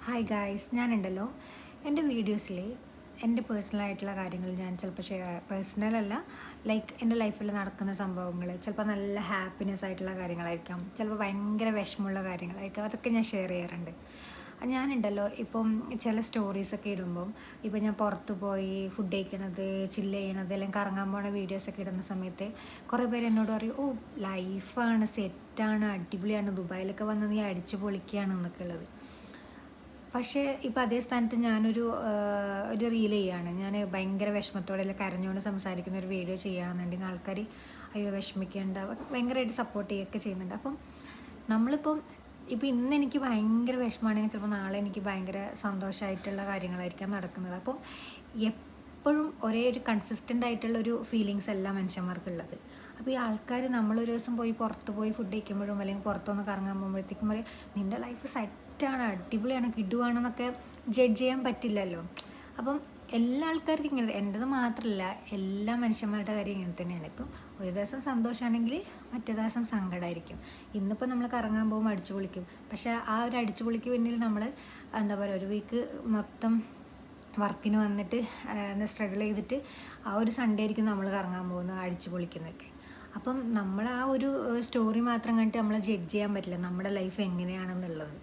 Hi guys, ഞാനുണ്ടല്ലോ എൻ്റെ വീഡിയോസിൽ എൻ്റെ പേഴ്സണലായിട്ടുള്ള കാര്യങ്ങൾ ഞാൻ ചിലപ്പോൾ പേഴ്സണലല്ല, ലൈക്ക് എൻ്റെ ലൈഫിൽ നടക്കുന്ന സംഭവങ്ങൾ, ചിലപ്പോൾ നല്ല ഹാപ്പിനെസ് ആയിട്ടുള്ള കാര്യങ്ങളായിരിക്കാം, ചിലപ്പോൾ ഭയങ്കര വിഷമമുള്ള കാര്യങ്ങളായിരിക്കാം, അതൊക്കെ ഞാൻ ഷെയർ ചെയ്യാറുണ്ട്. ഞാനുണ്ടല്ലോ ഇപ്പം ചില സ്റ്റോറീസൊക്കെ ഇടുമ്പം ഇപ്പം ഞാൻ പുറത്ത് പോയി ഫുഡ് കഴിക്കണത്, ചില്ല് ചെയ്യണത്, അല്ലെങ്കിൽ കറങ്ങാൻ പോണ വീഡിയോസൊക്കെ ഇടുന്ന സമയത്ത് കുറേ പേര് എന്നോട് പറയും, ഓ ലൈഫാണ്, സെറ്റാണ്, അടിപൊളിയാണ്, ദുബായിലൊക്കെ വന്ന് നീ അടിച്ചു പൊളിക്കുകയാണ് എന്നൊക്കെ ഉള്ളത്. പക്ഷേ ഇപ്പം അതേ സ്ഥാനത്ത് ഒരു റീൽ ചെയ്യുകയാണ്, ഞാൻ ഭയങ്കര വിഷമത്തോടെ അല്ലെങ്കിൽ കരഞ്ഞുകൊണ്ട് സംസാരിക്കുന്ന ഒരു വീഡിയോ ചെയ്യുകയാണെന്നുണ്ടെങ്കിൽ ആൾക്കാർ അയ്യോ വിഷമിക്കേണ്ട, ഭയങ്കരമായിട്ട് സപ്പോർട്ട് ചെയ്യുകയൊക്കെ ചെയ്യുന്നുണ്ട്. അപ്പം നമ്മളിപ്പം ഇന്ന് എനിക്ക് ഭയങ്കര വിഷമമാണെങ്കിൽ ചിലപ്പോൾ നാളെ എനിക്ക് ഭയങ്കര സന്തോഷമായിട്ടുള്ള കാര്യങ്ങളായിരിക്കാം നടക്കുന്നത്. അപ്പം എപ്പോഴും ഒരേ ഒരു കൺസിസ്റ്റൻ്റ് ആയിട്ടുള്ളൊരു ഫീലിങ്സ് അല്ല മനുഷ്യന്മാർക്കുള്ളത്. അപ്പോൾ ഈ ആൾക്കാർ നമ്മളൊരു ദിവസം പുറത്ത് പോയി ഫുഡ് കഴിക്കുമ്പോഴും അല്ലെങ്കിൽ പുറത്തൊന്ന് കറങ്ങാൻ പോകുമ്പോഴത്തേക്കും പറയും നിൻ്റെ ലൈഫ് സെറ്റാണ്, അടിപൊളിയാണ്, കിടുവാണെന്നൊക്കെ ജഡ്ജ് ചെയ്യാൻ പറ്റില്ലല്ലോ. അപ്പം എല്ലാ ആൾക്കാർക്കും ഇങ്ങനെ, എൻ്റെത് മാത്രമല്ല, എല്ലാ മനുഷ്യന്മാരുടെ കാര്യം ഇങ്ങനെ തന്നെയാണ്. ഇപ്പം ഒരു ദിവസം സന്തോഷമാണെങ്കിൽ മറ്റേ ദിവസം സങ്കടമായിരിക്കും. ഇന്നിപ്പോൾ നമ്മൾ കറങ്ങാൻ പോകുമ്പോൾ അടിച്ചു പൊളിക്കും, പക്ഷേ ആ ഒരു അടിച്ചു പൊളിക്ക് പിന്നിൽ നമ്മൾ എന്താ പറയുക, ഒരു വീക്ക് മൊത്തം വർക്കിന് വന്നിട്ട് സ്ട്രഗിൾ ചെയ്തിട്ട് ആ ഒരു സൺഡേ ആയിരിക്കും നമ്മൾ കറങ്ങാൻ പോകുന്നത്, അടിച്ചു പൊളിക്കുന്നതൊക്കെ. അപ്പം നമ്മൾ ആ ഒരു സ്റ്റോറി മാത്രം കണ്ടിട്ട് നമ്മളെ ജഡ്ജ് ചെയ്യാൻ പറ്റില്ല നമ്മുടെ ലൈഫ് എങ്ങനെയാണെന്നുള്ളത്.